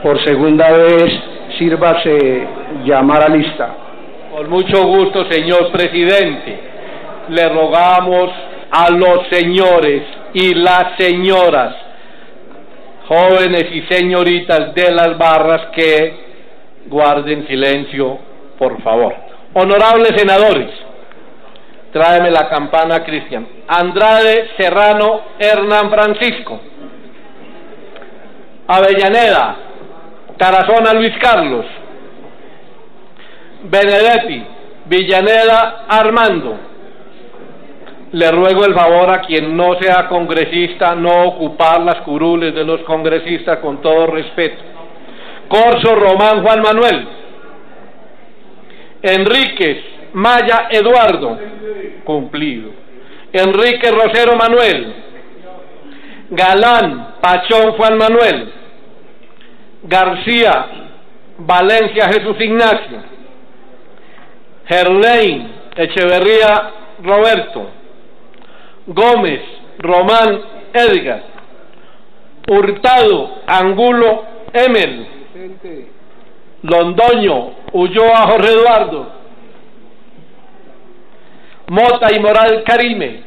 Por segunda vez, sírvase llamar a lista. Con mucho gusto, señor presidente. Le rogamos a los señores y las señoras, jóvenes y señoritas de las barras, que guarden silencio, por favor. Honorables senadores, tráeme la campana, Cristian. Andrade Serrano Hernán Francisco. Avellaneda Tarazona Luis Carlos. Benedetti Villaneda Armando. Le ruego el favor a quien no sea congresista no ocupar las curules de los congresistas, con todo respeto. Corso Román Juan Manuel. Enríquez Maya Eduardo. Cumplido. Enrique Rosero Manuel. Galán Pachón Juan Manuel. García Valencia Jesús Ignacio. Gerlain Echeverría Roberto. Gómez Román Edgar. Hurtado Angulo Emel. Londoño Ulloa Jorge Eduardo. Mota y Moral Karime.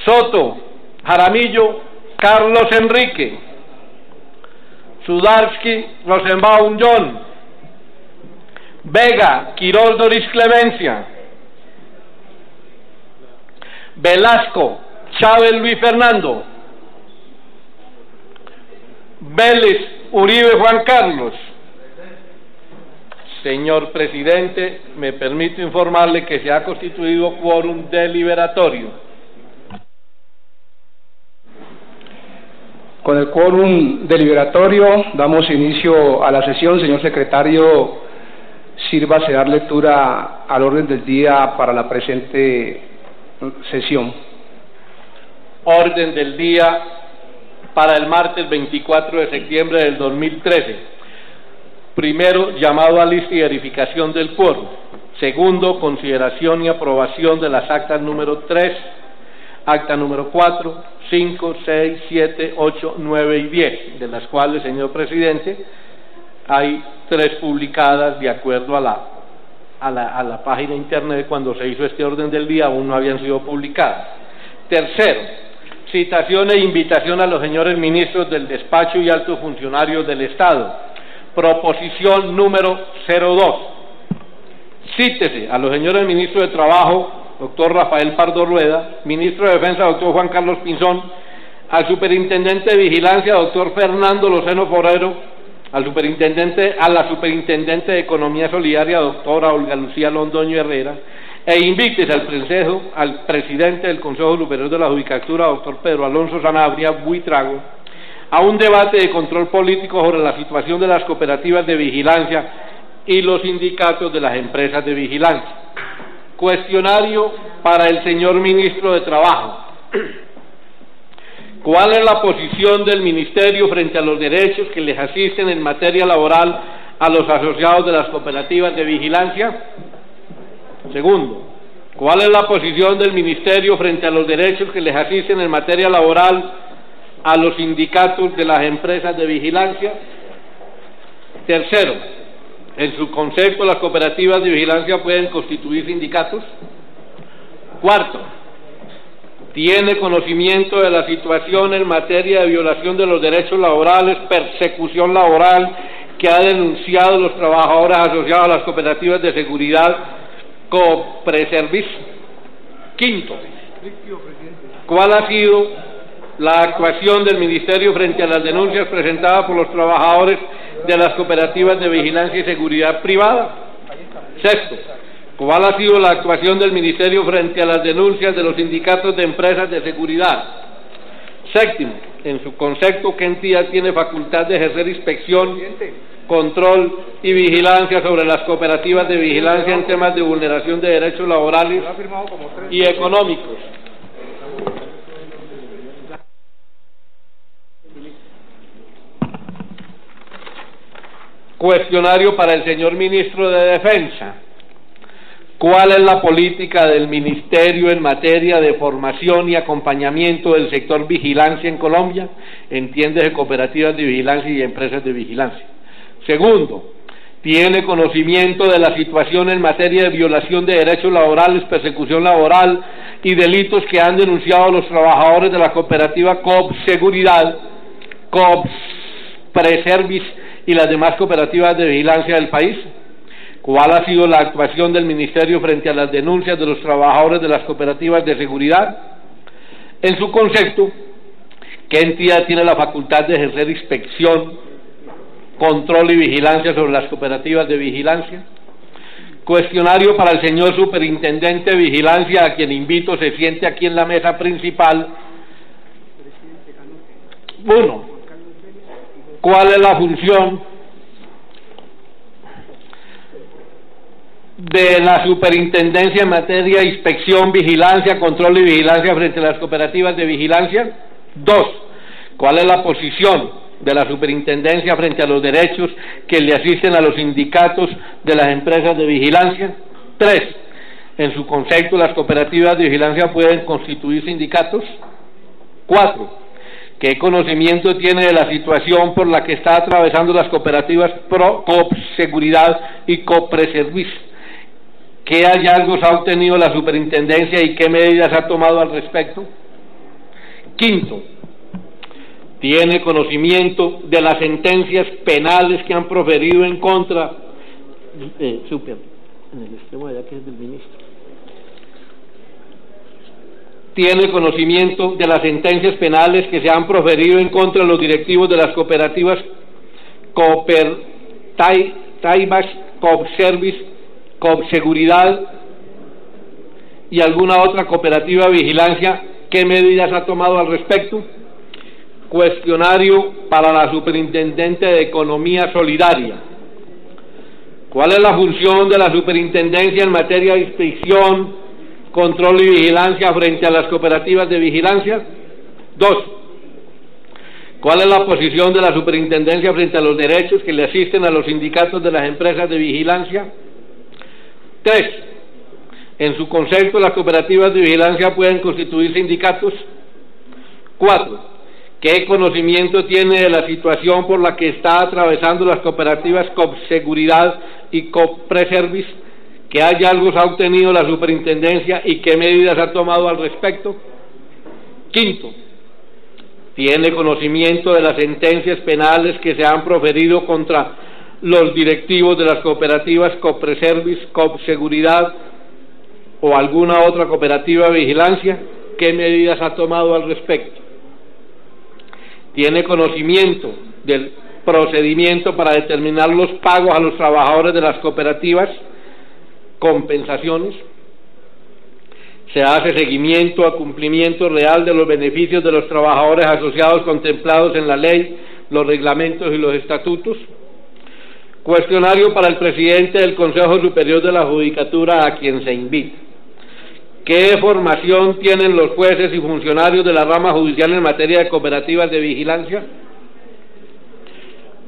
Soto Jaramillo Carlos Enrique. Sudarsky Rosenbaum John. Vega Quirós Doris Clemencia. Velasco Chávez Luis Fernando. Vélez Uribe Juan Carlos. Señor presidente, me permito informarle que se ha constituido quórum deliberatorio. Con el quórum deliberatorio damos inicio a la sesión. Señor secretario, sírvase dar lectura al orden del día para la presente sesión. Orden del día para el martes 24 de septiembre del 2013. Primero, llamado a lista y verificación del quórum. Segundo, consideración y aprobación de las actas número 3, acta número 4, 5, 6, 7, 8, 9 y 10, de las cuales, señor presidente, hay 3 publicadas de acuerdo a la página internet. Cuando se hizo este orden del día aún no habían sido publicadas. Tercero, citación e invitación a los señores ministros del despacho y altos funcionarios del Estado. Proposición número 02. Cítese a los señores ministros de Trabajo, doctor Rafael Pardo Rueda; ministro de Defensa, doctor Juan Carlos Pinzón; al superintendente de Vigilancia, doctor Fernando Lozano Forero; a la superintendente de Economía Solidaria, doctora Olga Lucía Londoño Herrera; e invítese al presidente del Consejo Superior de la Judicatura, doctor Pedro Alonso Sanabria Buitrago, a un debate de control político sobre la situación de las cooperativas de vigilancia y los sindicatos de las empresas de vigilancia. Cuestionario para el señor ministro de Trabajo. ¿Cuál es la posición del Ministerio frente a los derechos que les asisten en materia laboral a los asociados de las cooperativas de vigilancia? Segundo, ¿cuál es la posición del Ministerio frente a los derechos que les asisten en materia laboral a los sindicatos de las empresas de vigilancia? Tercero, en su concepto, ¿las cooperativas de vigilancia pueden constituir sindicatos? Cuarto, ¿tiene conocimiento de la situación en materia de violación de los derechos laborales, persecución laboral que ha denunciado los trabajadores asociados a las cooperativas de seguridad Copreservice? Quinto, ¿cuál ha sido la actuación del Ministerio frente a las denuncias presentadas por los trabajadores de las cooperativas de vigilancia y seguridad privada? Sexto, ¿cuál ha sido la actuación del Ministerio frente a las denuncias de los sindicatos de empresas de seguridad? Séptimo, en su concepto, ¿qué entidad tiene facultad de ejercer inspección, control y vigilancia sobre las cooperativas de vigilancia en temas de vulneración de derechos laborales y económicos? Cuestionario para el señor ministro de Defensa. ¿Cuál es la política del Ministerio en materia de formación y acompañamiento del sector vigilancia en Colombia? Entiéndese cooperativas de vigilancia y empresas de vigilancia. Segundo, ¿tiene conocimiento de la situación en materia de violación de derechos laborales, persecución laboral y delitos que han denunciado los trabajadores de la cooperativa Coop Seguridad, Coop Preservis y las demás cooperativas de vigilancia del país? ¿Cuál ha sido la actuación del Ministerio frente a las denuncias de los trabajadores de las cooperativas de seguridad? En su concepto, ¿qué entidad tiene la facultad de ejercer inspección, control y vigilancia sobre las cooperativas de vigilancia? Cuestionario para el señor Superintendente de Vigilancia, a quien invito se siente aquí en la mesa principal. 1. ¿Cuál es la función de la Superintendencia en materia de inspección, vigilancia, control y vigilancia frente a las cooperativas de vigilancia? 2. ¿Cuál es la posición de la Superintendencia frente a los derechos que le asisten a los sindicatos de las empresas de vigilancia? 3. En su concepto, ¿las cooperativas de vigilancia pueden constituir sindicatos? 4. ¿Qué conocimiento tiene de la situación por la que está atravesando las cooperativas Coop Seguridad y Coop Preservis? ¿Qué hallazgos ha obtenido la Superintendencia y qué medidas ha tomado al respecto? 5. ¿Tiene conocimiento de las sentencias penales que han proferido en contra en el extremo de allá que es del ministro? ¿Tiene conocimiento de las sentencias penales que se han proferido en contra de los directivos de las cooperativas Taibas, Coop Service, Coop Seguridad y alguna otra cooperativa de vigilancia? ¿Qué medidas ha tomado al respecto? Cuestionario para la Superintendente de Economía Solidaria. ¿Cuál es la función de la Superintendencia en materia de inspección, control y vigilancia frente a las cooperativas de vigilancia? 2. ¿Cuál es la posición de la Superintendencia frente a los derechos que le asisten a los sindicatos de las empresas de vigilancia? 3. En su concepto, ¿las cooperativas de vigilancia pueden constituir sindicatos? 4. ¿Qué conocimiento tiene de la situación por la que está atravesando las cooperativas Coop Seguridad y Coop Preservis? ¿Qué hallazgos ha obtenido la Superintendencia y qué medidas ha tomado al respecto? 5. ¿Tiene conocimiento de las sentencias penales que se han proferido contra los directivos de las cooperativas Coop Preservis, Coop Seguridad o alguna otra cooperativa de vigilancia? ¿Qué medidas ha tomado al respecto? ¿Tiene conocimiento del procedimiento para determinar los pagos a los trabajadores de las cooperativas? Compensaciones. Se hace seguimiento a cumplimiento real de los beneficios de los trabajadores asociados contemplados en la ley, los reglamentos y los estatutos. Cuestionario para el presidente del Consejo Superior de la Judicatura, a quien se invita. ¿Qué formación tienen los jueces y funcionarios de la rama judicial en materia de cooperativas de vigilancia?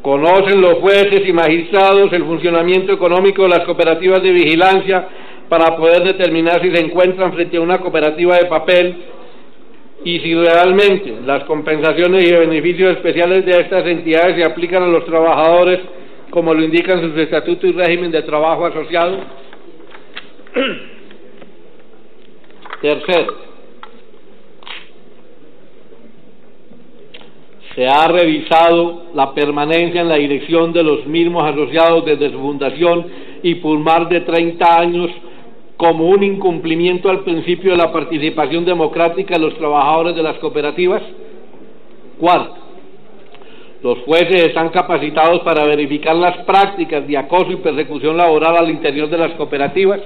¿Conocen los jueces y magistrados el funcionamiento económico de las cooperativas de vigilancia para poder determinar si se encuentran frente a una cooperativa de papel y si realmente las compensaciones y beneficios especiales de estas entidades se aplican a los trabajadores como lo indican sus estatutos y régimen de trabajo asociado? Tercero, se ha revisado la permanencia en la dirección de los mismos asociados desde su fundación y por más de 30 años como un incumplimiento al principio de la participación democrática de los trabajadores de las cooperativas. Cuarto, los jueces están capacitados para verificar las prácticas de acoso y persecución laboral al interior de las cooperativas,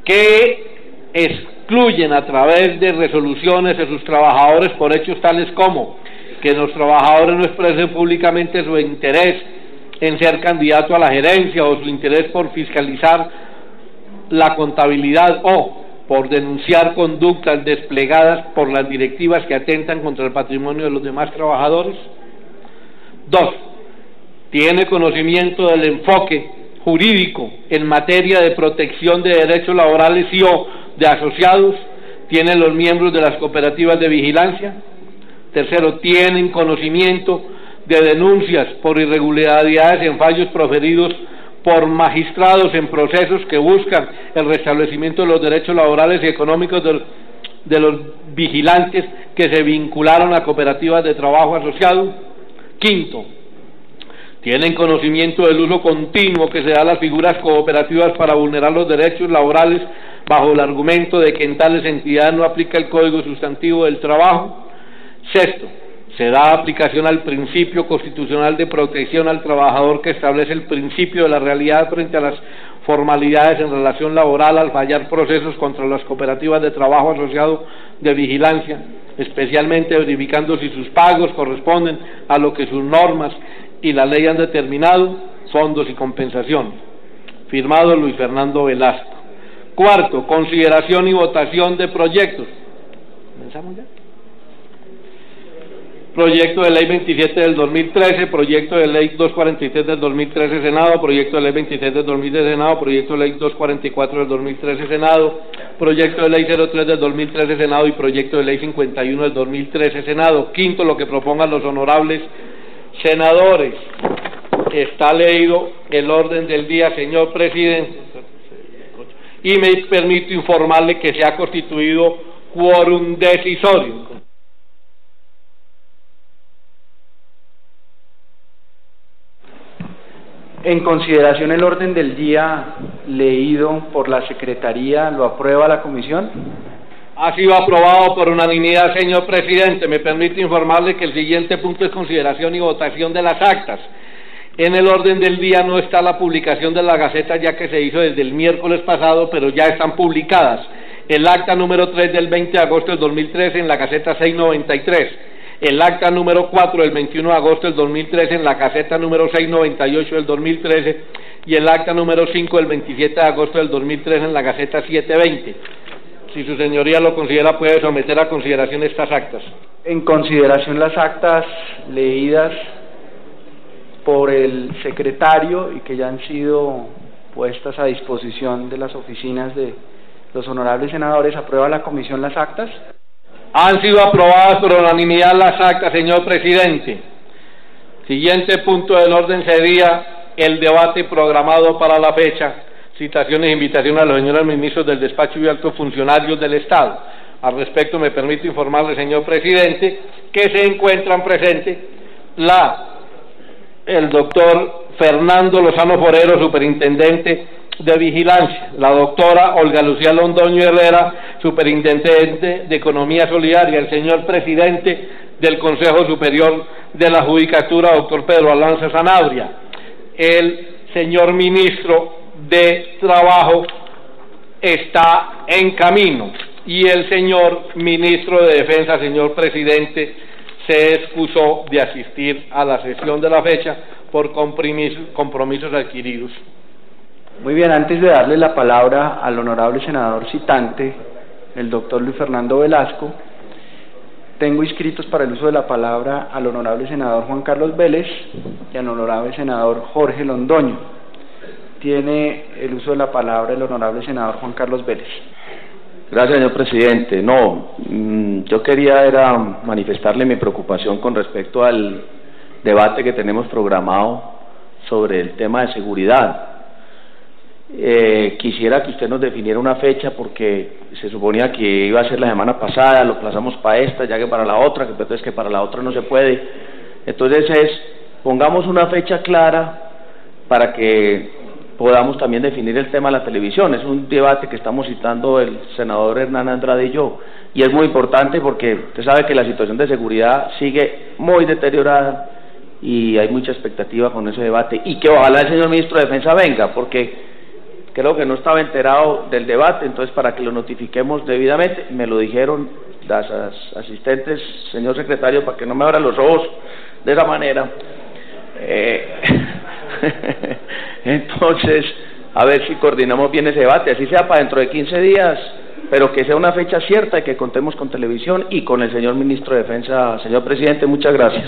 que excluyen a través de resoluciones a sus trabajadores por hechos tales como que los trabajadores no expresen públicamente su interés en ser candidato a la gerencia o su interés por fiscalizar la contabilidad o por denunciar conductas desplegadas por las directivas que atentan contra el patrimonio de los demás trabajadores. 2. Tiene conocimiento del enfoque jurídico en materia de protección de derechos laborales y o de asociados tienen los miembros de las cooperativas de vigilancia. Tercero, tienen conocimiento de denuncias por irregularidades en fallos proferidos por magistrados en procesos que buscan el restablecimiento de los derechos laborales y económicos de los vigilantes que se vincularon a cooperativas de trabajo asociado. Quinto, tienen conocimiento del uso continuo que se da a las figuras cooperativas para vulnerar los derechos laborales bajo el argumento de que en tales entidades no aplica el Código Sustantivo del Trabajo. Sexto, se da aplicación al principio constitucional de protección al trabajador que establece el principio de la realidad frente a las formalidades en relación laboral al fallar procesos contra las cooperativas de trabajo asociado de vigilancia, especialmente verificando si sus pagos corresponden a lo que sus normas y la ley han determinado, fondos y compensación. Firmado Luis Fernando Velasco. Cuarto, consideración y votación de proyectos. ¿Comenzamos ya? Proyecto de ley 27 del 2013, proyecto de ley 243 del 2013 Senado, proyecto de ley 26 del 2013 Senado, proyecto de ley 244 del 2013 Senado, proyecto de ley 03 del 2013 Senado y proyecto de ley 51 del 2013 Senado. Quinto, lo que propongan los honorables senadores. Está leído el orden del día, señor presidente, y me permito informarle que se ha constituido quórum decisorio. En consideración el orden del día leído por la Secretaría, ¿lo aprueba la Comisión? Ha sido aprobado por unanimidad, señor presidente. Me permite informarle que el siguiente punto es consideración y votación de las actas. En el orden del día no está la publicación de la Gaceta, ya que se hizo desde el miércoles pasado, pero ya están publicadas. El acta número 3 del 20 de agosto del 2013 en la Gaceta 693. El acta número 4 del 21 de agosto del 2013 en la Gaceta número 698 del 2013 y el acta número 5 del 27 de agosto del 2013 en la Gaceta 720. Si su señoría lo considera, puede someter a consideración estas actas. En consideración las actas leídas por el secretario y que ya han sido puestas a disposición de las oficinas de los honorables senadores, ¿aprueba la Comisión las actas? Han sido aprobadas por unanimidad las actas, señor presidente. Siguiente punto del orden sería el debate programado para la fecha, citaciones e invitaciones a los señores ministros del despacho y altos funcionarios del Estado. Al respecto, me permito informarle, señor presidente, que se encuentran presentes el doctor Fernando Lozano Forero, superintendente de Vigilancia, la doctora Olga Lucía Londoño Herrera, superintendente de Economía Solidaria, el señor presidente del Consejo Superior de la Judicatura, doctor Pedro Alanza Sanabria, el señor ministro de Trabajo está en camino y el señor ministro de Defensa, señor presidente, se excusó de asistir a la sesión de la fecha por compromisos adquiridos. Muy bien, antes de darle la palabra al honorable senador citante, el doctor Luis Fernando Velasco, tengo inscritos para el uso de la palabra al honorable senador Juan Carlos Vélez y al honorable senador Jorge Londoño. Tiene el uso de la palabra el honorable senador Juan Carlos Vélez. Gracias, señor presidente. Yo quería manifestarle mi preocupación con respecto al debate que tenemos programado sobre el tema de seguridad. Quisiera que usted nos definiera una fecha porque se suponía que iba a ser la semana pasada, lo aplazamos para esta, ya que para la otra, que para la otra no se puede. Entonces pongamos una fecha clara para que podamos también definir el tema de la televisión. Es un debate que estamos citando el senador Hernán Andrade y yo, y es muy importante porque usted sabe que la situación de seguridad sigue muy deteriorada y hay mucha expectativa con ese debate, y que ojalá el señor ministro de Defensa venga, porque creo que no estaba enterado del debate, entonces para que lo notifiquemos debidamente, me lo dijeron las asistentes, señor secretario, para que no me abran los ojos de esa manera. Entonces, a ver si coordinamos bien ese debate, así sea para dentro de 15 días, pero que sea una fecha cierta y que contemos con televisión y con el señor ministro de Defensa. Señor presidente, muchas gracias.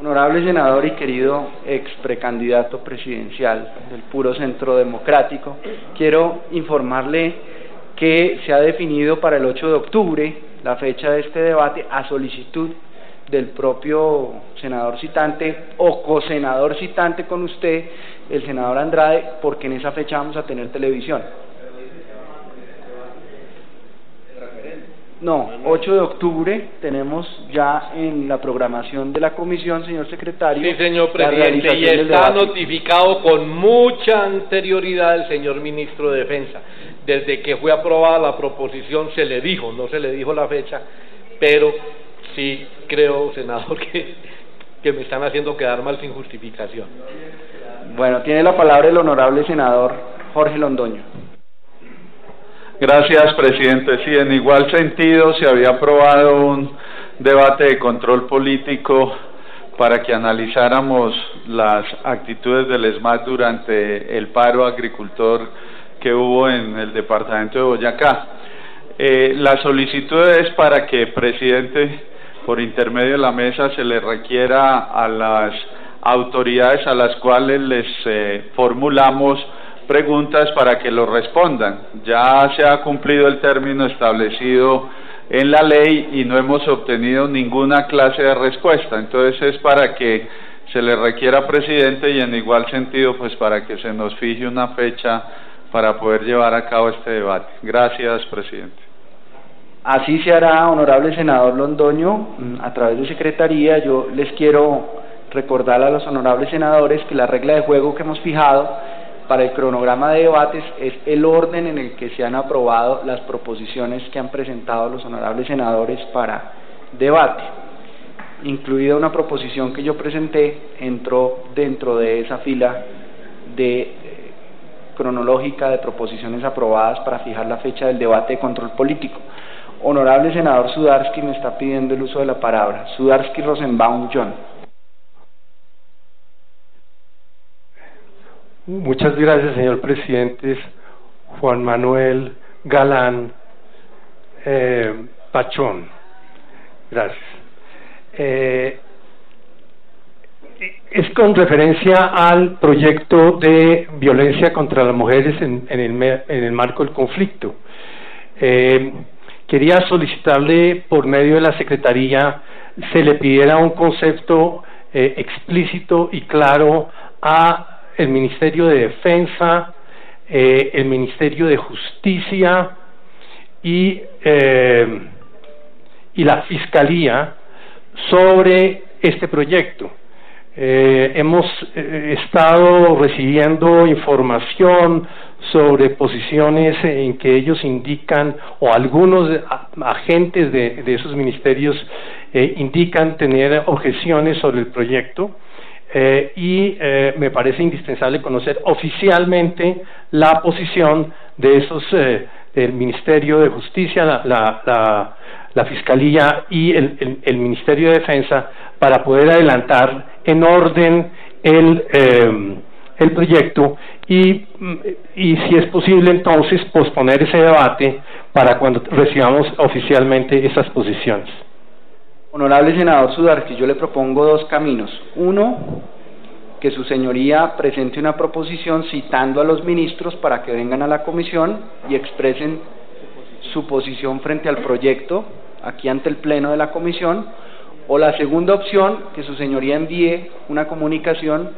Honorable senador y querido ex precandidato presidencial del puro Centro Democrático, quiero informarle que se ha definido para el 8 de octubre la fecha de este debate a solicitud del propio senador citante o cosenador citante con usted, el senador Andrade, porque en esa fecha vamos a tener televisión. No, 8 de octubre tenemos ya en la programación de la comisión, señor secretario. Sí, señor presidente, y está notificado con mucha anterioridad el señor ministro de Defensa. Desde que fue aprobada la proposición se le dijo, no se le dijo la fecha, pero sí creo, senador, que me están haciendo quedar mal sin justificación. Bueno, tiene la palabra el honorable senador Jorge Londoño. Gracias, presidente. Sí, en igual sentido se había aprobado un debate de control político para que analizáramos las actitudes del ESMAD durante el paro agricultor que hubo en el departamento de Boyacá. La solicitud es para que, presidente, por intermedio de la mesa, se le requiera a las autoridades a las cuales les formulamos preguntas para que lo respondan. Ya se ha cumplido el término establecido en la ley y no hemos obtenido ninguna clase de respuesta. Entonces es para que se le requiera, presidente, y en igual sentido pues para que se nos fije una fecha para poder llevar a cabo este debate. Gracias, presidente. Así se hará, honorable senador Londoño, a través de secretaría. Yo les quiero recordar a los honorables senadores que la regla de juego que hemos fijado para el cronograma de debates es el orden en el que se han aprobado las proposiciones que han presentado los honorables senadores para debate. Incluida una proposición que yo presenté, entró dentro de esa fila de cronológica de proposiciones aprobadas para fijar la fecha del debate de control político. Honorable senador Sudarsky me está pidiendo el uso de la palabra. Sudarsky Rosenbaum John. Muchas gracias, señor presidente. Juan Manuel Galán Pachón. Gracias. Es con referencia al proyecto de violencia contra las mujeres en el marco del conflicto. Quería solicitarle, por medio de la Secretaría, se le pidiera un concepto explícito y claro a el Ministerio de Defensa, el Ministerio de Justicia y la Fiscalía sobre este proyecto. Hemos estado recibiendo información sobre posiciones en que ellos indican, o algunos agentes de esos ministerios indican tener objeciones sobre el proyecto. Me parece indispensable conocer oficialmente la posición de esos del Ministerio de Justicia, la Fiscalía y el Ministerio de Defensa, para poder adelantar en orden el proyecto y si es posible entonces posponer ese debate para cuando recibamos oficialmente esas posiciones. Honorable senador Sudarsky, yo le propongo dos caminos. Uno, que su señoría presente una proposición citando a los ministros para que vengan a la comisión y expresen su posición frente al proyecto aquí ante el pleno de la comisión, o la segunda opción, que su señoría envíe una comunicación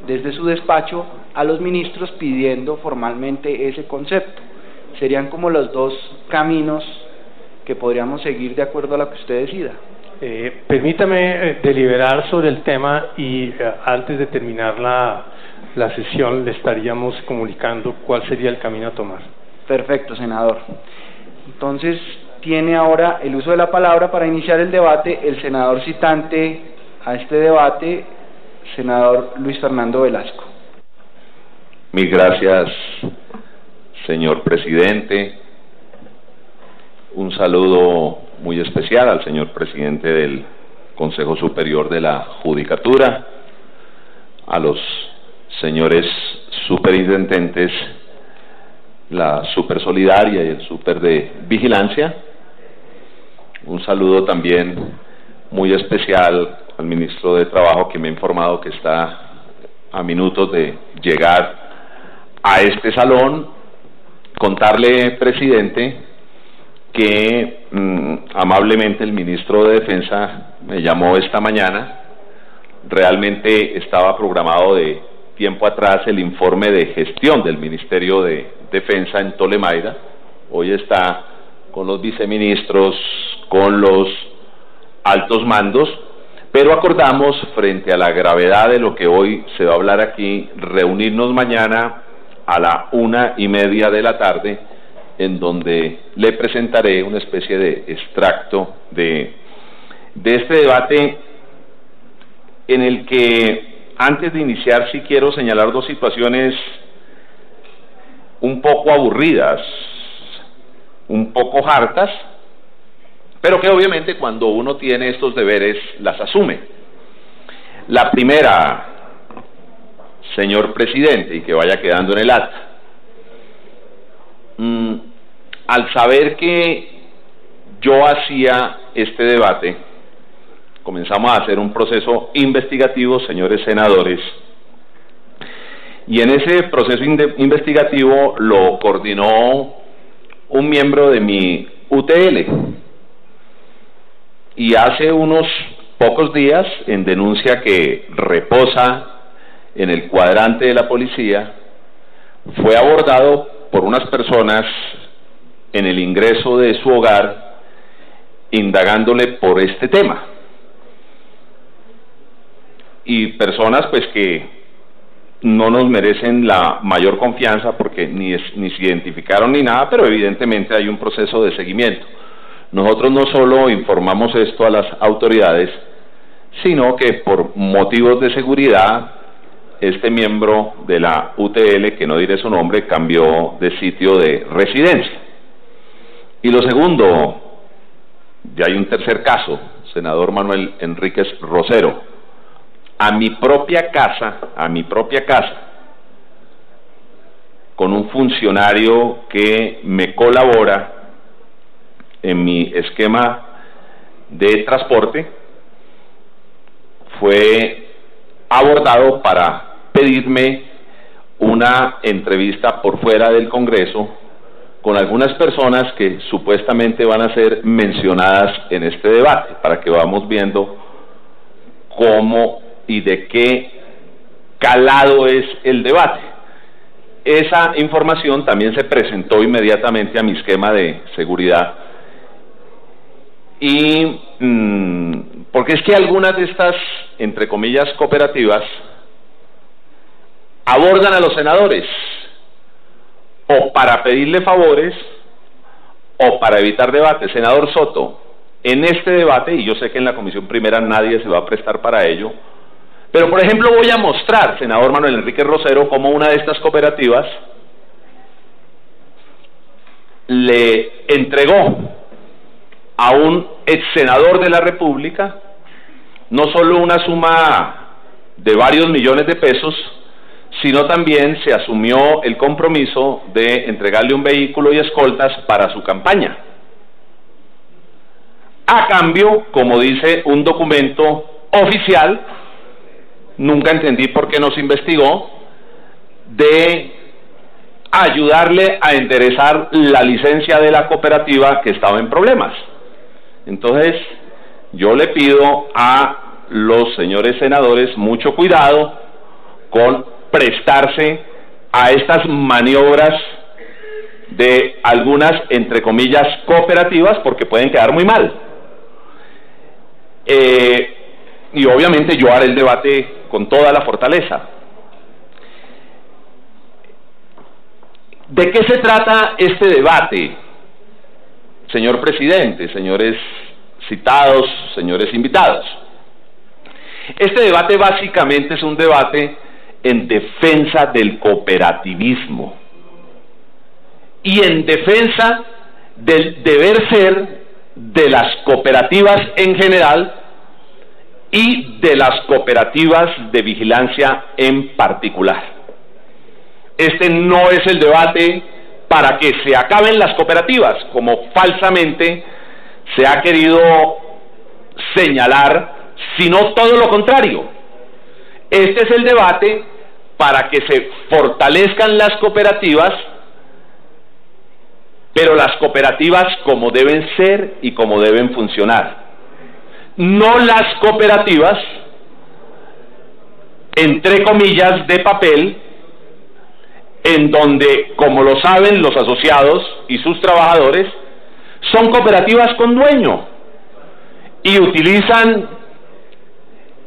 desde su despacho a los ministros pidiendo formalmente ese concepto. Serían como los dos caminos que podríamos seguir de acuerdo a lo que usted decida. Permítame deliberar sobre el tema y antes de terminar la sesión le estaríamos comunicando cuál sería el camino a tomar. Perfecto, senador. Entonces, tiene ahora el uso de la palabra para iniciar el debate el senador citante a este debate, senador Luis Fernando Velasco. Mil gracias, señor presidente. Un saludo muy especial al señor presidente del Consejo Superior de la Judicatura, a los señores superintendentes, la super solidaria y el super de vigilancia. Un saludo también muy especial al ministro de Trabajo, que me ha informado que está a minutos de llegar a este salón. Contarle, presidente, que amablemente el ministro de Defensa me llamó esta mañana. Realmente estaba programado de tiempo atrás el informe de gestión del Ministerio de Defensa en Tolemaida. Hoy está con los viceministros, con los altos mandos, pero acordamos, frente a la gravedad de lo que hoy se va a hablar aquí, reunirnos mañana a la 1:30 de la tarde, en donde le presentaré una especie de extracto de este debate, en el que, antes de iniciar, sí quiero señalar dos situaciones un poco aburridas, un poco hartas, pero que obviamente cuando uno tiene estos deberes las asume. La primera, señor presidente, y que vaya quedando en el acta, al saber que yo hacía este debate, comenzamos a hacer un proceso investigativo, señores senadores, y en ese proceso investigativo lo coordinó un miembro de mi UTL, y hace unos pocos días, en denuncia que reposa en el cuadrante de la policía, fue abordado por unas personas en el ingreso de su hogar, indagándole por este tema, y personas pues que no nos merecen la mayor confianza, porque ni se identificaron ni nada, pero evidentemente hay un proceso de seguimiento. Nosotros no solo informamos esto a las autoridades, sino que por motivos de seguridad, este miembro de la UTL, que no diré su nombre, cambió de sitio de residencia. Y lo segundo, ya hay un tercer caso, senador Manuel Enríquez Rosero, a mi propia casa, con un funcionario que me colabora en mi esquema de transporte, fue abordado para pedirme una entrevista por fuera del Congreso con algunas personas que supuestamente van a ser mencionadas en este debate, para que vamos viendo cómo y de qué calado es el debate. Esa información también se presentó inmediatamente a mi esquema de seguridad, y porque es que algunas de estas, entre comillas, cooperativas abordan a los senadores o para pedirle favores o para evitar debates. Senador Soto, en este debate, y yo sé que en la Comisión Primera nadie se va a prestar para ello, pero por ejemplo voy a mostrar, senador Manuel Enríquez Rosero, cómo una de estas cooperativas le entregó a un ex senador de la República no solo una suma de varios millones de pesos, sino también se asumió el compromiso de entregarle un vehículo y escoltas para su campaña. A cambio, como dice un documento oficial, nunca entendí por qué no se investigó, de ayudarle a enderezar la licencia de la cooperativa que estaba en problemas. Entonces, yo le pido a los señores senadores mucho cuidado con prestarse a estas maniobras de algunas, entre comillas, cooperativas, porque pueden quedar muy mal. Y obviamente yo haré el debate con toda la fortaleza. ¿De qué se trata este debate, señor presidente, señores citados, señores invitados? Este debate básicamente es un debate en defensa del cooperativismo y en defensa del deber ser de las cooperativas en general y de las cooperativas de vigilancia en particular. Este no es el debate para que se acaben las cooperativas, como falsamente se ha querido señalar sino todo lo contrario. Este es el debate para que se fortalezcan las cooperativas, pero las cooperativas como deben ser y como deben funcionar. No las cooperativas, entre comillas, de papel, en donde, como lo saben los asociados y sus trabajadores, son cooperativas con dueño y utilizan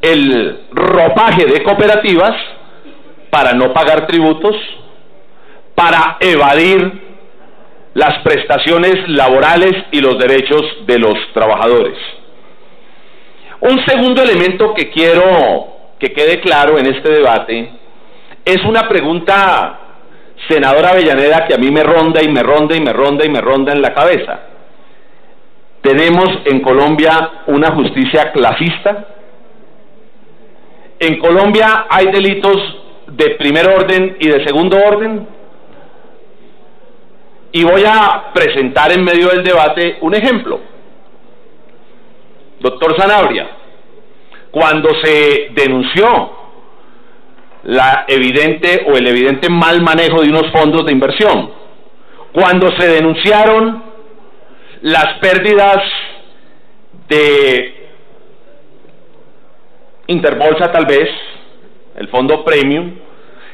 el ropaje de cooperativas para no pagar tributos, para evadir las prestaciones laborales y los derechos de los trabajadores. Un segundo elemento que quiero que quede claro en este debate es una pregunta, senadora Avellaneda, que a mí me ronda y me ronda y me ronda y me ronda en la cabeza. ¿Tenemos en Colombia una justicia clasista? ¿En Colombia hay delitos de primer orden y de segundo orden? Y voy a presentar en medio del debate un ejemplo. Doctor Sanabria, cuando se denunció el evidente mal manejo de unos fondos de inversión, cuando se denunciaron las pérdidas de Interbolsa, tal vez, el fondo Premium,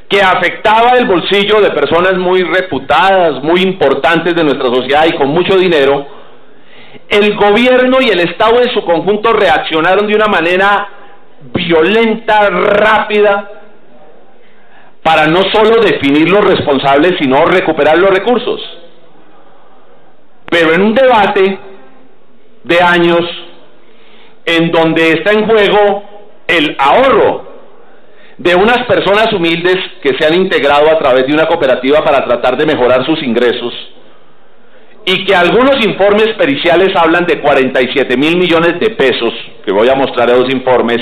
que afectaba el bolsillo de personas muy reputadas, muy importantes de nuestra sociedad y con mucho dinero, el gobierno y el Estado en su conjunto reaccionaron de una manera violenta, rápida, para no solo definir los responsables, sino recuperar los recursos. Pero en un debate de años, en donde está en juego el ahorro de unas personas humildes que se han integrado a través de una cooperativa para tratar de mejorar sus ingresos, y que algunos informes periciales hablan de 47.000 millones de pesos, que voy a mostrar en 2 informes,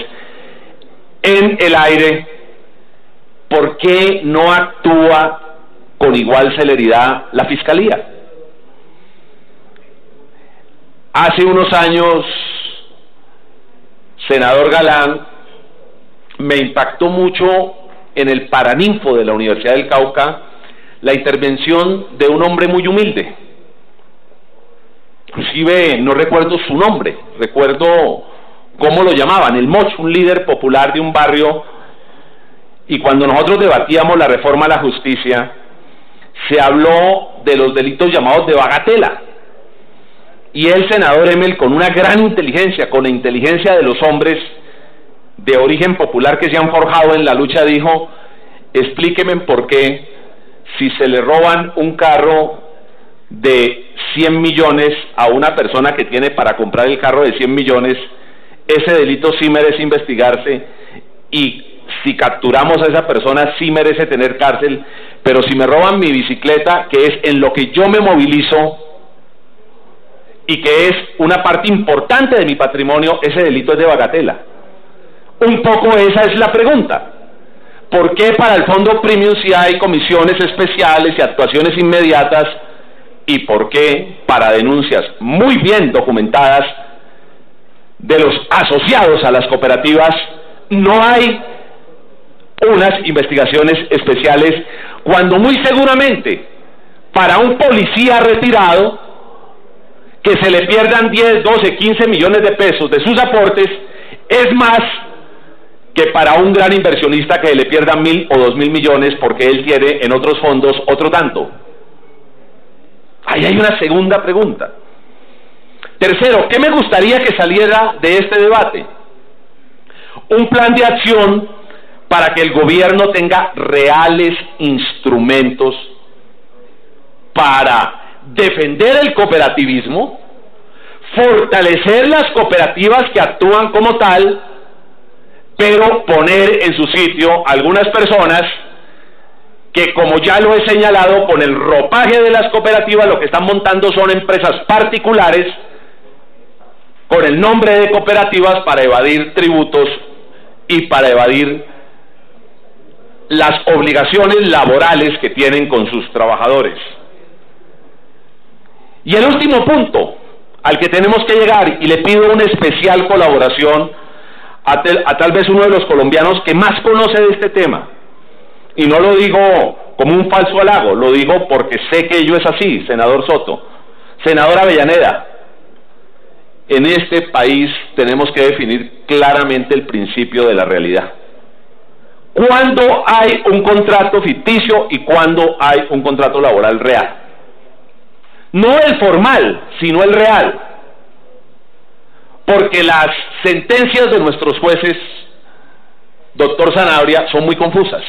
en el aire, ¿por qué no actúa con igual celeridad la Fiscalía? Hace unos años, senador Galán, me impactó mucho en el Paraninfo de la Universidad del Cauca la intervención de un hombre muy humilde. Inclusive no recuerdo su nombre, recuerdo cómo lo llamaban, el Moch, un líder popular de un barrio. Y cuando nosotros debatíamos la reforma a la justicia, se habló de los delitos llamados de bagatela. Y el senador Emel, con una gran inteligencia, con la inteligencia de los hombres de origen popular que se han forjado en la lucha, dijo: explíqueme por qué, si se le roban un carro de 100 millones a una persona que tiene para comprar el carro de 100 millones, ese delito sí merece investigarse, y si capturamos a esa persona sí merece tener cárcel, pero si me roban mi bicicleta, que es en lo que yo me movilizo y que es una parte importante de mi patrimonio, ese delito es de bagatela. Un poco esa es la pregunta. ¿Por qué para el fondo Premium sí hay comisiones especiales y actuaciones inmediatas, y por qué para denuncias muy bien documentadas de los asociados a las cooperativas no hay unas investigaciones especiales, cuando muy seguramente para un policía retirado que se le pierdan 10, 12, 15 millones de pesos de sus aportes es más que para un gran inversionista que le pierdan 1.000 o 2.000 millones porque él tiene en otros fondos otro tanto? Ahí hay una segunda pregunta. Tercero, ¿qué me gustaría que saliera de este debate? Un plan de acción para que el gobierno tenga reales instrumentos para defender el cooperativismo, fortalecer las cooperativas que actúan como tal, pero poner en su sitio algunas personas que, como ya lo he señalado, con el ropaje de las cooperativas lo que están montando son empresas particulares con el nombre de cooperativas para evadir tributos y para evadir las obligaciones laborales que tienen con sus trabajadores. Y el último punto al que tenemos que llegar, y le pido una especial colaboración a tal vez uno de los colombianos que más conoce de este tema. Y no lo digo como un falso halago, lo digo porque sé que ello es así, senador Soto. Senador Avellaneda, en este país tenemos que definir claramente el principio de la realidad. ¿Cuándo hay un contrato ficticio y cuándo hay un contrato laboral real? No el formal, sino el real. Porque las sentencias de nuestros jueces, doctor Sanabria, son muy confusas.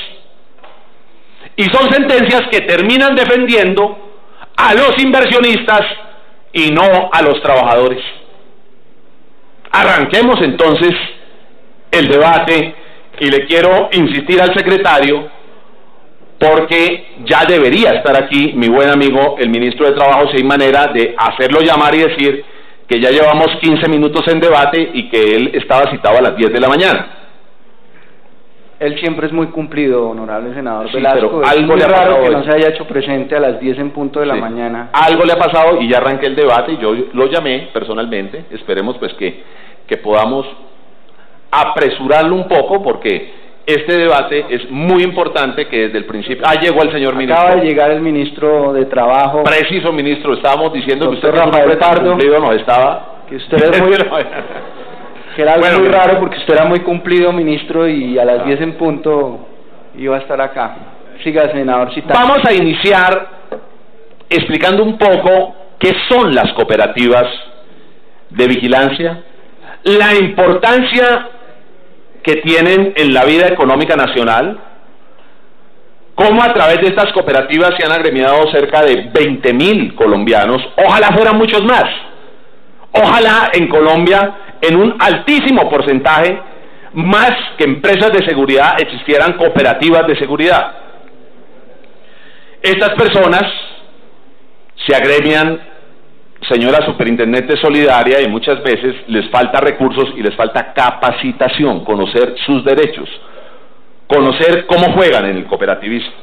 Y son sentencias que terminan defendiendo a los inversionistas y no a los trabajadores. Arranquemos entonces el debate y le quiero insistir al secretario porque ya debería estar aquí mi buen amigo el ministro de Trabajo, si hay manera de hacerlo llamar y decir que ya llevamos 15 minutos en debate y que él estaba citado a las 10 de la mañana. Él siempre es muy cumplido, honorable senador Sí, Velasco. pero es algo muy le ha raro pasado que hoy. no se haya hecho presente a las 10 en punto de la Sí. mañana. Algo le ha pasado y ya arranqué el debate y yo lo llamé personalmente. Esperemos pues que podamos apresurarlo un poco porque este debate es muy importante que desde el principio... llegó el señor ministro. Acaba de llegar el ministro de Trabajo. Preciso, ministro, estábamos diciendo que usted Doctor Rafael es un Pardo. cumplido, nos estaba... Que usted es muy... que era algo Bueno, muy ministro. raro porque usted era muy cumplido, ministro, y a las 10 en punto iba a estar acá. Siga, senador Citante. Vamos a iniciar explicando un poco qué son las cooperativas de vigilancia, la importancia que tienen en la vida económica nacional, cómo a través de estas cooperativas se han agremiado cerca de 20.000 colombianos, ojalá fueran muchos más, ojalá en Colombia en un altísimo porcentaje, más que empresas de seguridad, existieran cooperativas de seguridad. Estas personas se agremian, señora superintendente solidaria, y muchas veces les falta recursos y les falta capacitación, conocer sus derechos, conocer cómo juegan en el cooperativismo.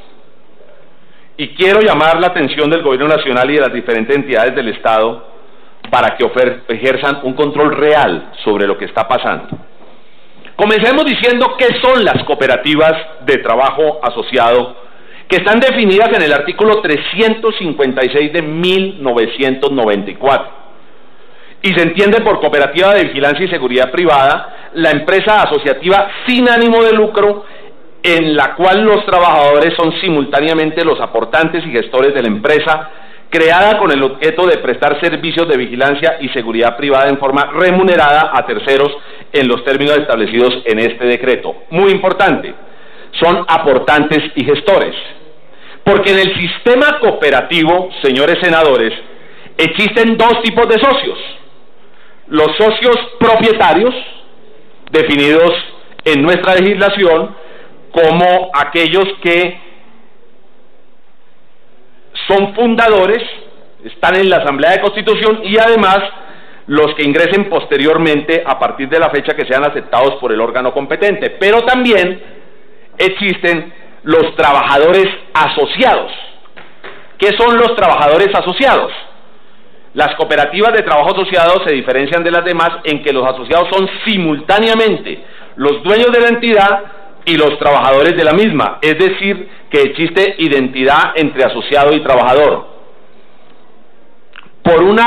Y quiero llamar la atención del Gobierno Nacional y de las diferentes entidades del Estado para que ejerzan un control real sobre lo que está pasando. Comencemos diciendo qué son las cooperativas de trabajo asociado, que están definidas en el artículo 356 de 1994. Y se entiende por cooperativa de vigilancia y seguridad privada la empresa asociativa sin ánimo de lucro en la cual los trabajadores son simultáneamente los aportantes y gestores de la empresa, creada con el objeto de prestar servicios de vigilancia y seguridad privada en forma remunerada a terceros en los términos establecidos en este decreto. Muy importante, son aportantes y gestores. Porque en el sistema cooperativo, señores senadores, existen dos tipos de socios. Los socios propietarios, definidos en nuestra legislación como aquellos que son fundadores, están en la Asamblea de Constitución, y además los que ingresen posteriormente a partir de la fecha que sean aceptados por el órgano competente. Pero también existen los trabajadores asociados. ¿Qué son los trabajadores asociados? Las cooperativas de trabajo asociado se diferencian de las demás en que los asociados son simultáneamente los dueños de la entidad y los trabajadores de la misma, es decir, que existe identidad entre asociado y trabajador. Por un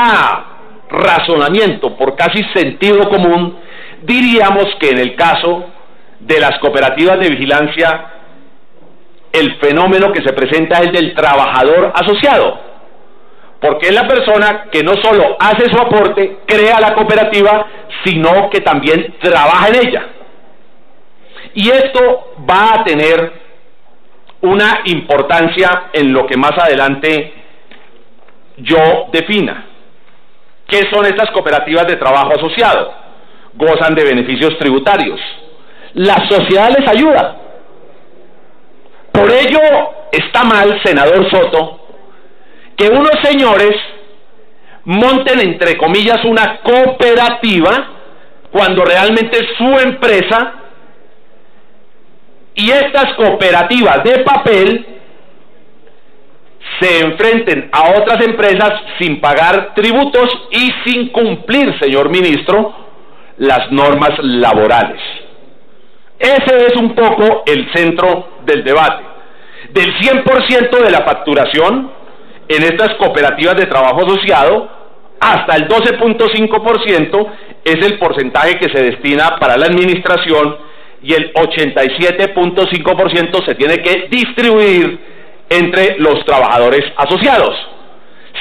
razonamiento, por casi sentido común, diríamos que en el caso de las cooperativas de vigilancia, el fenómeno que se presenta es del trabajador asociado, porque es la persona que no solo hace su aporte, crea la cooperativa, sino que también trabaja en ella. Y esto va a tener una importancia en lo que más adelante yo defina. ¿Qué son estas cooperativas de trabajo asociado? Gozan de beneficios tributarios. La sociedad les ayuda. Por ello está mal, senador Soto, que unos señores monten entre comillas una cooperativa cuando realmente es su empresa, y estas cooperativas de papel se enfrenten a otras empresas sin pagar tributos y sin cumplir, señor ministro, las normas laborales. Ese es un poco el centro del debate. Del 100% de la facturación en estas cooperativas de trabajo asociado, hasta el 12.5% es el porcentaje que se destina para la administración y el 87.5% se tiene que distribuir entre los trabajadores asociados.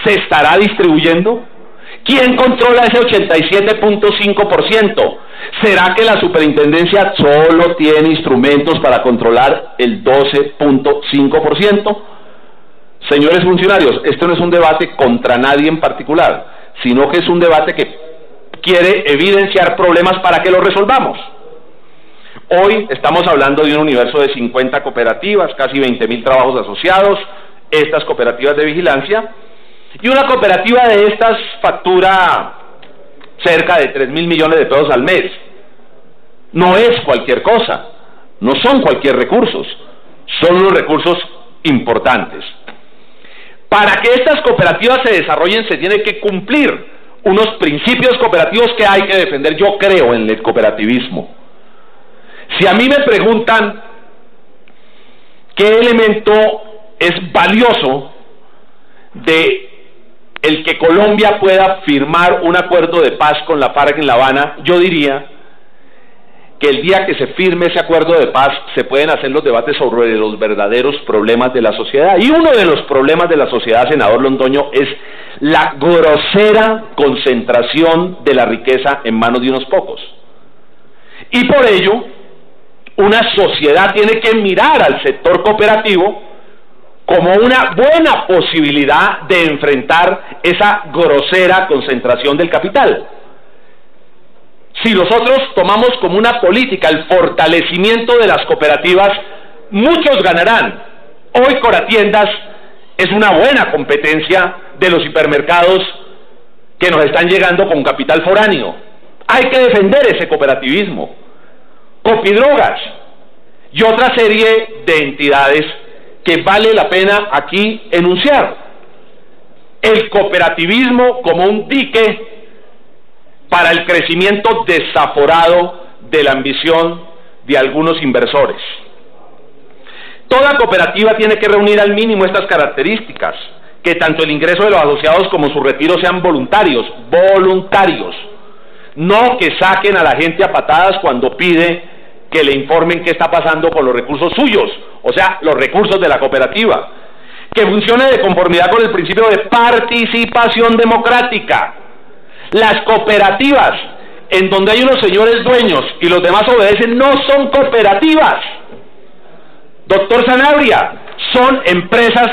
¿Se estará distribuyendo? ¿Quién controla ese 87.5%? ¿Será que la superintendencia solo tiene instrumentos para controlar el 12.5%? Señores funcionarios, esto no es un debate contra nadie en particular, sino que es un debate que quiere evidenciar problemas para que los resolvamos. Hoy estamos hablando de un universo de 50 cooperativas, casi 20.000 trabajos asociados, estas cooperativas de vigilancia, y una cooperativa de estas factura cerca de 3.000 millones de pesos al mes. No es cualquier cosa, no son cualquier recursos, son unos recursos importantes. Para que estas cooperativas se desarrollen se tiene que cumplir unos principios cooperativos que hay que defender. Yo creo en el cooperativismo. Si a mí me preguntan qué elemento es valioso de el que Colombia pueda firmar un acuerdo de paz con la FARC en La Habana, yo diría que el día que se firme ese acuerdo de paz se pueden hacer los debates sobre los verdaderos problemas de la sociedad. Y uno de los problemas de la sociedad, senador Londoño, es la grosera concentración de la riqueza en manos de unos pocos. Y por ello, una sociedad tiene que mirar al sector cooperativo como una buena posibilidad de enfrentar esa grosera concentración del capital. Si nosotros tomamos como una política el fortalecimiento de las cooperativas, muchos ganarán. Hoy Coratiendas es una buena competencia de los hipermercados que nos están llegando con capital foráneo. Hay que defender ese cooperativismo. Copidrogas y otra serie de entidades que vale la pena aquí enunciar. El cooperativismo como un dique para el crecimiento desaforado de la ambición de algunos inversores. Toda cooperativa tiene que reunir al mínimo estas características, que tanto el ingreso de los asociados como su retiro sean voluntarios, no que saquen a la gente a patadas cuando pide que le informen qué está pasando con los recursos suyos, o sea, los recursos de la cooperativa, que funcione de conformidad con el principio de participación democrática. Las cooperativas en donde hay unos señores dueños y los demás obedecen no son cooperativas. Doctor Sanabria, son empresas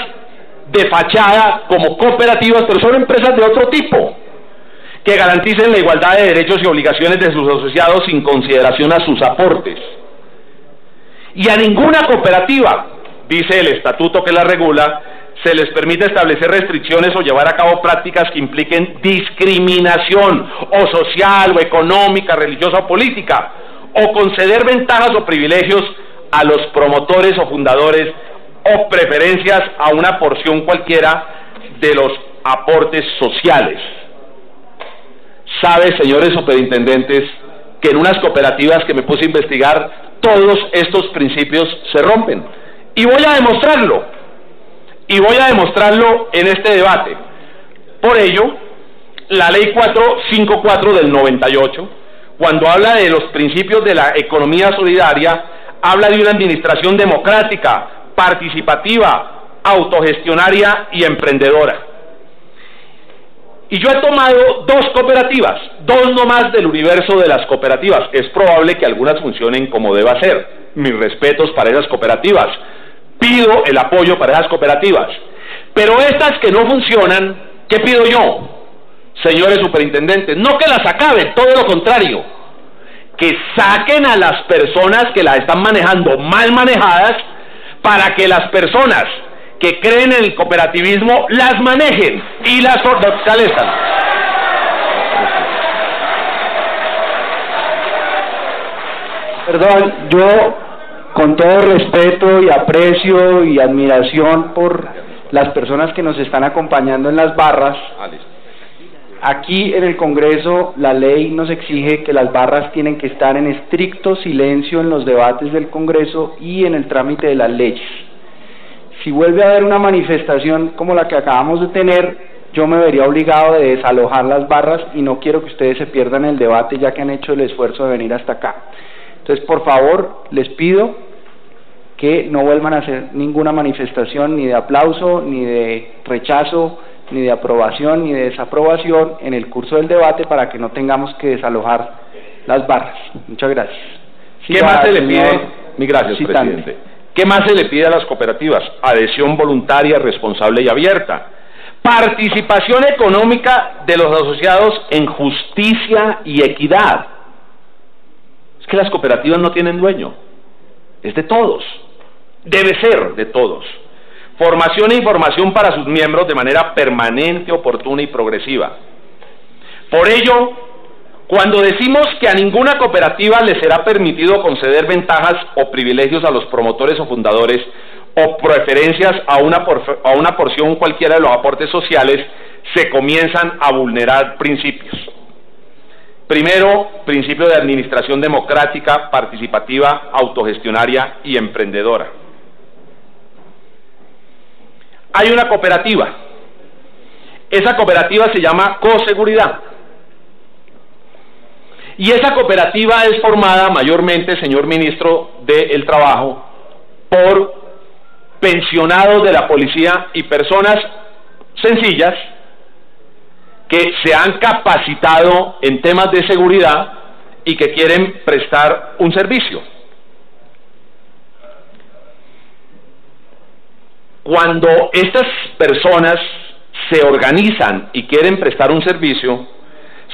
de fachada como cooperativas, pero son empresas de otro tipo, que garanticen la igualdad de derechos y obligaciones de sus asociados sin consideración a sus aportes. Y a ninguna cooperativa, dice el estatuto que la regula, se les permite establecer restricciones o llevar a cabo prácticas que impliquen discriminación, o social, o económica, religiosa o política, o conceder ventajas o privilegios a los promotores o fundadores, o preferencias a una porción cualquiera de los aportes sociales. Sabe, señores superintendentes, que en unas cooperativas que me puse a investigar, todos estos principios se rompen. Y voy a demostrarlo. Y voy a demostrarlo en este debate. Por ello, la Ley 454 del 98, cuando habla de los principios de la economía solidaria, habla de una administración democrática, participativa, autogestionaria y emprendedora. Y yo he tomado dos cooperativas, dos nomás del universo de las cooperativas. Es probable que algunas funcionen como deba ser. Mis respetos para esas cooperativas. Pido el apoyo para esas cooperativas. Pero estas que no funcionan, ¿qué pido yo? Señores superintendentes, no que las acaben, todo lo contrario. Que saquen a las personas que las están manejando mal manejadas, para que las personas que creen en el cooperativismo las manejen y las fortalezcan. Perdón, yo con todo respeto y aprecio y admiración por las personas que nos están acompañando en las barras, aquí en el Congreso la ley nos exige que las barras tienen que estar en estricto silencio en los debates del Congreso y en el trámite de las leyes. Si vuelve a haber una manifestación como la que acabamos de tener, yo me vería obligado de desalojar las barras y no quiero que ustedes se pierdan el debate ya que han hecho el esfuerzo de venir hasta acá. Entonces, por favor, les pido que no vuelvan a hacer ninguna manifestación ni de aplauso, ni de rechazo, ni de aprobación, ni de desaprobación en el curso del debate para que no tengamos que desalojar las barras. Muchas gracias. ¿Qué más se le pide? Gracias, presidente. ¿Qué más se le pide a las cooperativas? Adhesión voluntaria, responsable y abierta. Participación económica de los asociados en justicia y equidad. Es que las cooperativas no tienen dueño, es de todos, debe ser de todos. Formación e información para sus miembros de manera permanente, oportuna y progresiva. Por ello, cuando decimos que a ninguna cooperativa le será permitido conceder ventajas o privilegios a los promotores o fundadores o preferencias a una porción cualquiera de los aportes sociales, se comienzan a vulnerar principios. Primero, principio de administración democrática, participativa, autogestionaria y emprendedora. Hay una cooperativa. Esa cooperativa se llama Coseguridad. Y esa cooperativa es formada mayormente, señor ministro del Trabajo, por pensionados de la policía y personas sencillas que se han capacitado en temas de seguridad y que quieren prestar un servicio. Cuando estas personas se organizan y quieren prestar un servicio,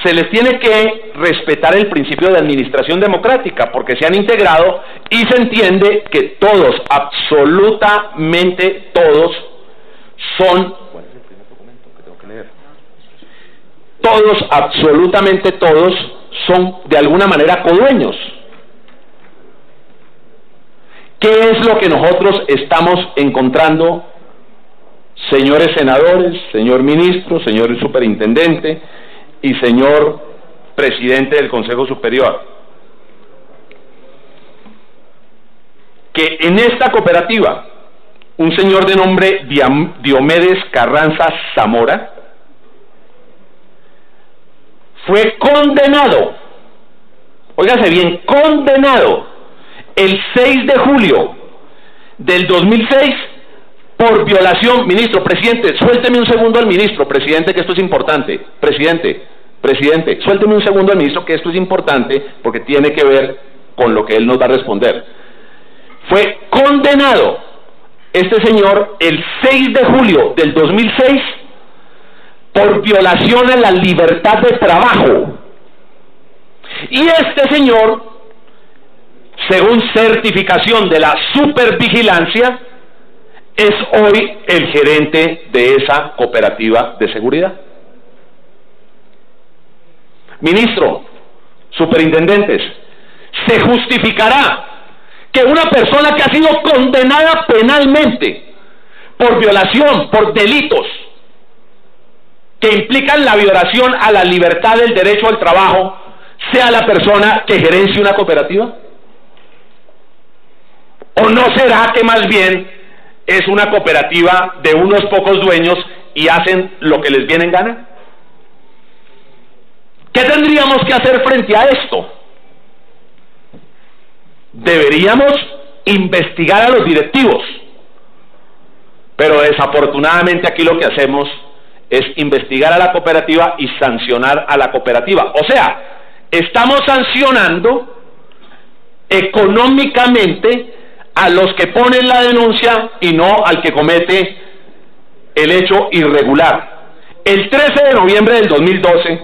se les tiene que respetar el principio de administración democrática, porque se han integrado y se entiende que todos, absolutamente todos, son, todos, absolutamente todos, son de alguna manera codueños. ¿Qué es lo que nosotros estamos encontrando, señores senadores, señor ministro, señor superintendente y señor presidente del Consejo Superior? Que en esta cooperativa, un señor de nombre Diomedes Carranza Zamora fue condenado, óigase bien, condenado el 6 de julio del 2006 por violación. Ministro, presidente, suélteme un segundo al ministro, presidente, que esto es importante. Presidente, suélteme un segundo al ministro, que esto es importante, porque tiene que ver con lo que él nos va a responder. Fue condenado este señor el 6 de julio del 2006 por violación a la libertad de trabajo. Y este señor, según certificación de la supervigilancia, es hoy el gerente de esa cooperativa de seguridad. Ministro, superintendentes, ¿se justificará que una persona que ha sido condenada penalmente por violación, por delitos que implican la violación a la libertad del derecho al trabajo, sea la persona que gerencie una cooperativa? ¿O no será que más bien es una cooperativa de unos pocos dueños y hacen lo que les viene en gana? ¿Qué tendríamos que hacer frente a esto? Deberíamos investigar a los directivos, pero desafortunadamente aquí lo que hacemos es investigar a la cooperativa y sancionar a la cooperativa. O sea, estamos sancionando económicamente a los que ponen la denuncia y no al que comete el hecho irregular. El 13 de noviembre del 2012,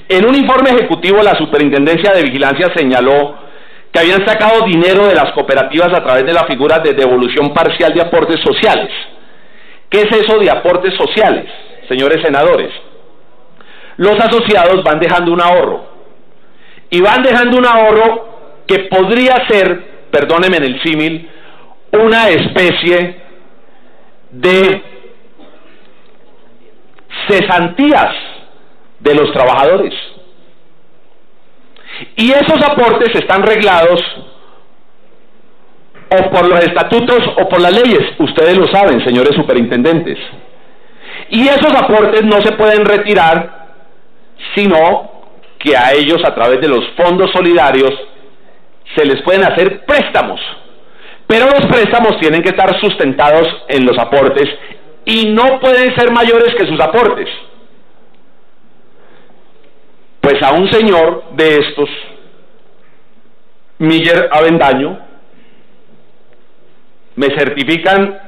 en un informe ejecutivo, la Superintendencia de Vigilancia señaló que habían sacado dinero de las cooperativas a través de la figura de devolución parcial de aportes sociales. ¿Qué es eso de aportes sociales, señores senadores? Los asociados van dejando un ahorro, y van dejando un ahorro que podría ser, perdónenme en el símil, una especie de cesantías de los trabajadores. Y esos aportes están reglados o por los estatutos o por las leyes, ustedes lo saben, señores superintendentes. Y esos aportes no se pueden retirar, sino que a ellos, a través de los fondos solidarios, se les pueden hacer préstamos. Pero los préstamos tienen que estar sustentados en los aportes y no pueden ser mayores que sus aportes. Pues a un señor de estos, Miller Avendaño, me certifican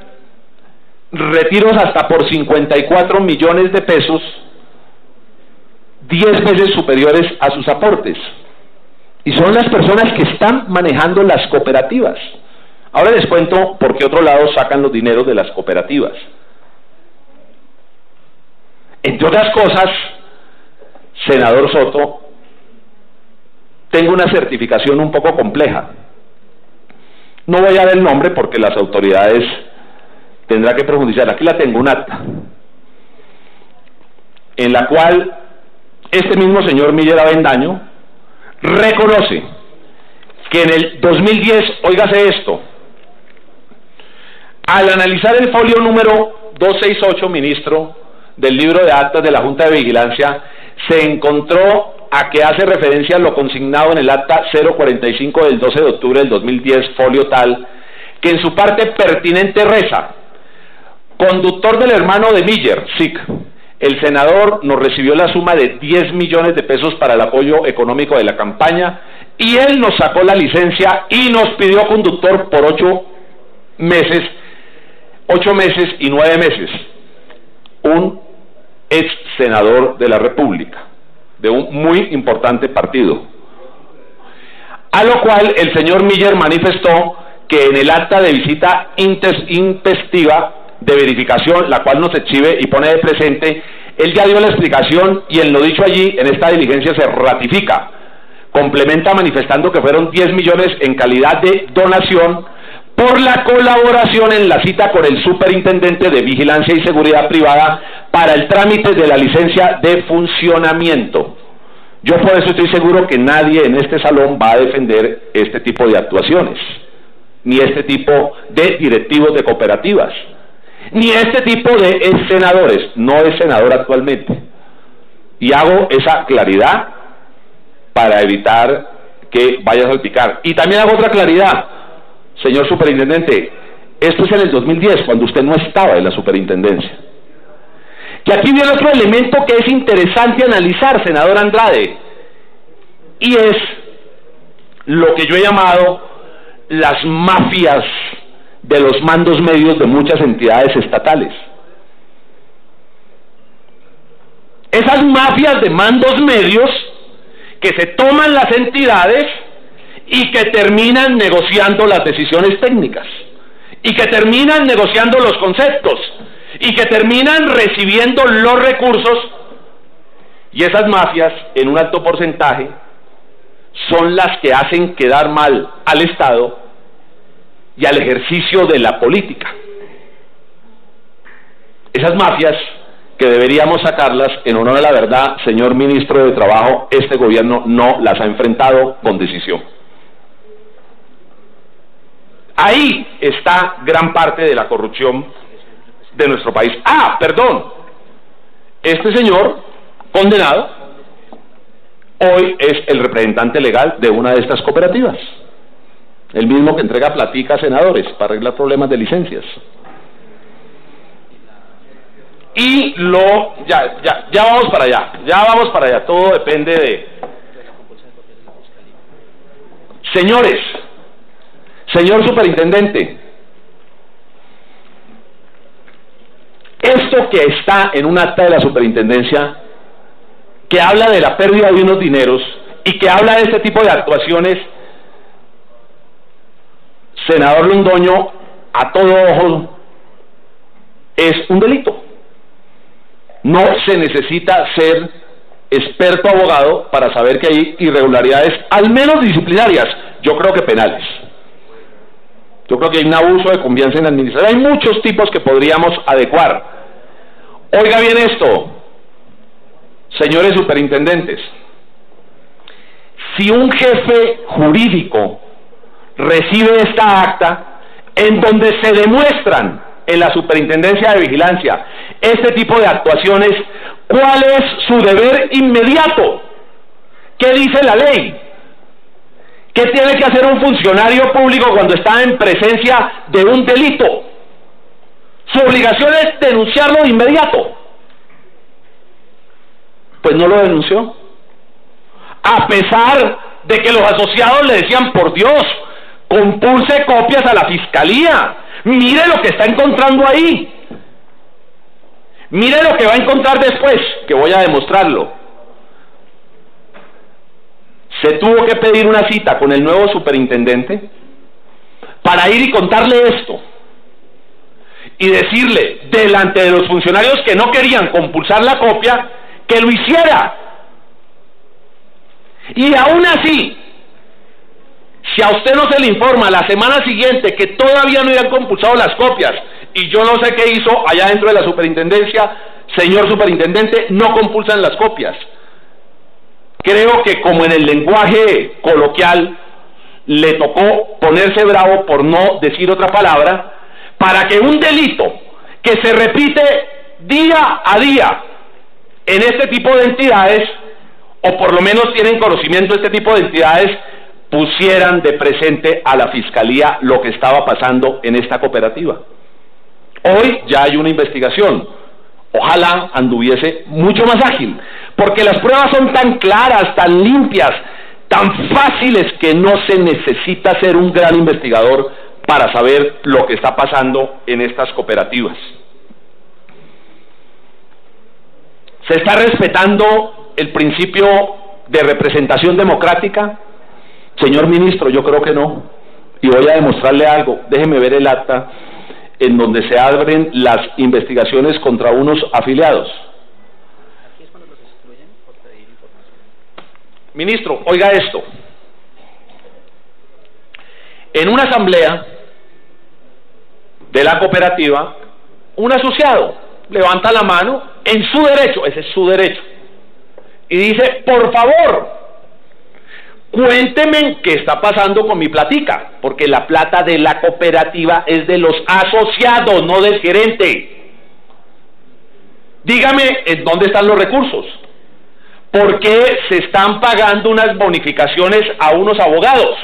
retiros hasta por 54 millones de pesos, 10 veces superiores a sus aportes. Y son las personas que están manejando las cooperativas. Ahora les cuento por qué otro lado sacan los dineros de las cooperativas. Entre otras cosas, senador Soto, tengo una certificación un poco compleja. No voy a dar el nombre porque las autoridades tendrán que profundizar. Aquí la tengo, un acta, en la cual este mismo señor Miller Avendaño reconoce que en el 2010, óigase esto, al analizar el folio número 268, ministro, del libro de actas de la Junta de Vigilancia, se encontró a que hace referencia a lo consignado en el acta 045 del 12 de octubre del 2010, folio tal, que en su parte pertinente reza: conductor del hermano de Miller, SIC, el senador nos recibió la suma de 10 millones de pesos para el apoyo económico de la campaña y él nos sacó la licencia y nos pidió conductor por 8 meses y 9 meses. Un ex senador de la República, de un muy importante partido. A lo cual el señor Miller manifestó que en el acta de visita intestiva de verificación, la cual nos exhibe y pone de presente, él ya dio la explicación y en lo dicho allí, en esta diligencia se ratifica. Complementa manifestando que fueron 10 millones en calidad de donación por la colaboración en la cita con el superintendente de Vigilancia y Seguridad Privada para el trámite de la licencia de funcionamiento. Yo por eso estoy seguro que nadie en este salón va a defender este tipo de actuaciones, ni este tipo de directivos de cooperativas, ni este tipo de senadores. No es senador actualmente. Y hago esa claridad para evitar que vaya a salpicar. Y también hago otra claridad, señor superintendente, esto es en el 2010, cuando usted no estaba en la superintendencia. Que aquí viene otro elemento que es interesante analizar, senador Andrade, y es lo que yo he llamado las mafias de los mandos medios de muchas entidades estatales. Esas mafias de mandos medios que se toman las entidades y que terminan negociando las decisiones técnicas, y que terminan negociando los conceptos, y que terminan recibiendo los recursos, y esas mafias, en un alto porcentaje, son las que hacen quedar mal al Estado y al ejercicio de la política. Esas mafias que deberíamos sacarlas, en honor a la verdad, señor ministro de Trabajo, este gobierno no las ha enfrentado con decisión. Ahí está gran parte de la corrupción de nuestro país. Ah, perdón, este señor condenado hoy es el representante legal de una de estas cooperativas, el mismo que entrega platica a senadores para arreglar problemas de licencias. Y ya vamos para allá, todo depende de... Señores, señor superintendente, esto que está en un acta de la superintendencia, que habla de la pérdida de unos dineros y que habla de este tipo de actuaciones, senador Londoño, a todo ojo, es un delito. No se necesita ser experto abogado para saber que hay irregularidades, al menos disciplinarias, yo creo que penales. Yo creo que hay un abuso de confianza en la administración. Hay muchos tipos que podríamos adecuar. Oiga bien esto. señores superintendentes, si un jefe jurídico recibe esta acta en donde se demuestran en la Superintendencia de Vigilancia este tipo de actuaciones, ¿cuál es su deber inmediato? ¿Qué dice la ley? ¿Qué tiene que hacer un funcionario público cuando está en presencia de un delito? Su obligación es denunciarlo de inmediato. Pues no lo denunció. A pesar de que los asociados le decían, por Dios, compulse copias a la fiscalía. Mire lo que está encontrando ahí. Mire lo que va a encontrar después, que voy a demostrarlo. Se tuvo que pedir una cita con el nuevo superintendente para ir y contarle esto y decirle delante de los funcionarios que no querían compulsar la copia, que lo hiciera. Y aún así, si a usted no se le informa la semana siguiente que todavía no habían compulsado las copias, y yo no sé qué hizo allá dentro de la superintendencia, señor superintendente, no compulsan las copias. Creo que, como en el lenguaje coloquial, le tocó ponerse bravo, por no decir otra palabra, para que un delito que se repite día a día en este tipo de entidades, o por lo menos tienen conocimiento de este tipo de entidades, pusieran de presente a la Fiscalía lo que estaba pasando en esta cooperativa. Hoy ya hay una investigación. Ojalá anduviese mucho más ágil, porque las pruebas son tan claras, tan limpias, tan fáciles, que no se necesita ser un gran investigador para saber lo que está pasando en estas cooperativas. ¿Se está respetando el principio de representación democrática? Señor ministro, yo creo que no, y voy a demostrarle algo. Déjeme ver el acta en donde se abren las investigaciones contra unos afiliados. Aquí es cuando los excluyen por pedir información. Ministro, oiga esto. En una asamblea de la cooperativa, un asociado levanta la mano en su derecho, ese es su derecho, y dice, por favor, cuénteme qué está pasando con mi platica, porque la plata de la cooperativa es de los asociados, no del gerente. Dígame en dónde están los recursos. ¿Por qué se están pagando unas bonificaciones a unos abogados?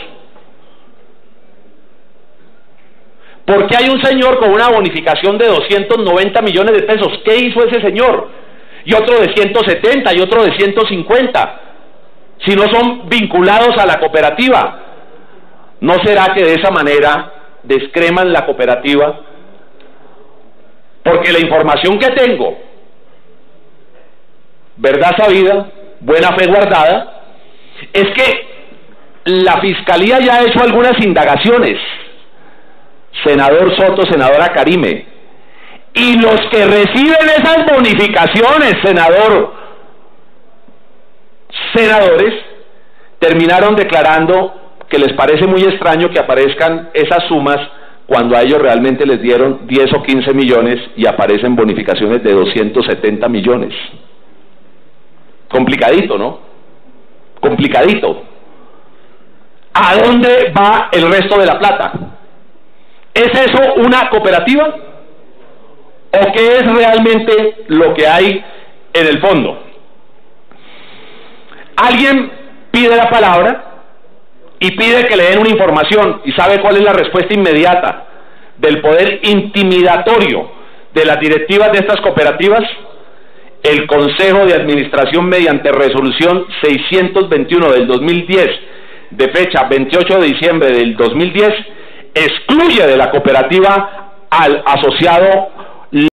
¿Por qué hay un señor con una bonificación de 290 millones de pesos? ¿Qué hizo ese señor? Y otro de 170 y otro de 150. Si no son vinculados a la cooperativa. ¿No será que de esa manera descreman la cooperativa? Porque la información que tengo, verdad sabida, buena fe guardada, es que la Fiscalía ya ha hecho algunas indagaciones, senador Soto, senadora Karime, y los que reciben esas bonificaciones, senadores, terminaron declarando que les parece muy extraño que aparezcan esas sumas cuando a ellos realmente les dieron 10 o 15 millones y aparecen bonificaciones de 270 millones. Complicadito, ¿no? Complicadito. ¿A dónde va el resto de la plata? ¿Es eso una cooperativa? ¿O qué es realmente lo que hay en el fondo? Alguien pide la palabra y pide que le den una información, y ¿sabe cuál es la respuesta inmediata del poder intimidatorio de las directivas de estas cooperativas? El Consejo de Administración, mediante resolución 621 del 2010, de fecha 28 de diciembre del 2010, excluye de la cooperativa al asociado